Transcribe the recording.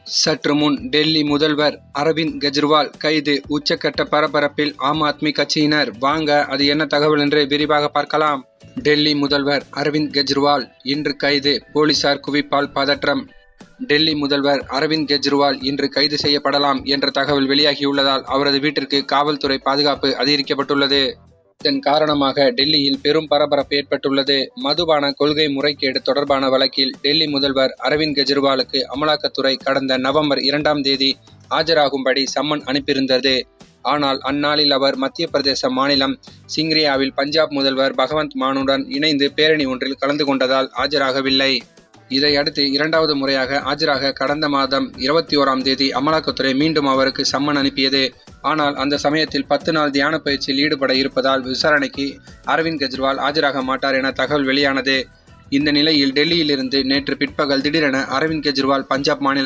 சற்று முன் டெல்லி முதல்வர் அரவிந்த் கெஜ்ரிவால் கைது. உச்சக்கட்ட பரபரப்பில் ஆம் ஆத்மி கட்சியினர். வாங்க அது என்ன தகவல் என்று விரிவாக பார்க்கலாம். டெல்லி முதல்வர் அரவிந்த் கெஜ்ரிவால் இன்று கைது. போலீசார் குவிப்பால் பதற்றம். டெல்லி முதல்வர் அரவிந்த் கெஜ்ரிவால் இன்று கைது செய்யப்படலாம் என்ற தகவல் வெளியாகியுள்ளதால் அவரது வீட்டிற்கு காவல்துறை பாதுகாப்பு அதிகரிக்கப்பட்டுள்ளது. இதன் காரணமாக டெல்லியில் பெரும் பரபரப்பு ஏற்பட்டுள்ளது. மதுபான கொள்கை முறைகேடு தொடர்பான வழக்கில் டெல்லி முதல்வர் அரவிந்த் கெஜ்ரிவாலுக்கு அமலாக்கத்துறை கடந்த நவம்பர் 2ஆம் தேதி ஆஜராகும்படி சம்மன் அனுப்பியிருந்தது. ஆனால் அந்நாளில் அவர் மத்திய பிரதேச மாநிலம் சிங்ரியாவில் பஞ்சாப் முதல்வர் பகவந்த் மானுடன் இணைந்து பேரணி ஒன்றில் கலந்து கொண்டதால் ஆஜராகவில்லை. இதையடுத்து 2வது முறையாக ஆஜராக கடந்த மாதம் 21ஆம் தேதி அமலாக்கத்துறை மீண்டும் அவருக்கு சம்மன் அனுப்பியது. ஆனால் அந்த சமயத்தில் 10 நாள் தியான பயிற்சியில் ஈடுபட இருப்பதால் விசாரணைக்கு அரவிந்த் கெஜ்ரிவால் ஆஜராக மாட்டார் என தகவல் வெளியானது. இந்த நிலையில் டெல்லியிலிருந்து நேற்று பிற்பகல் திடீரென அரவிந்த் கெஜ்ரிவால் பஞ்சாப் மாநில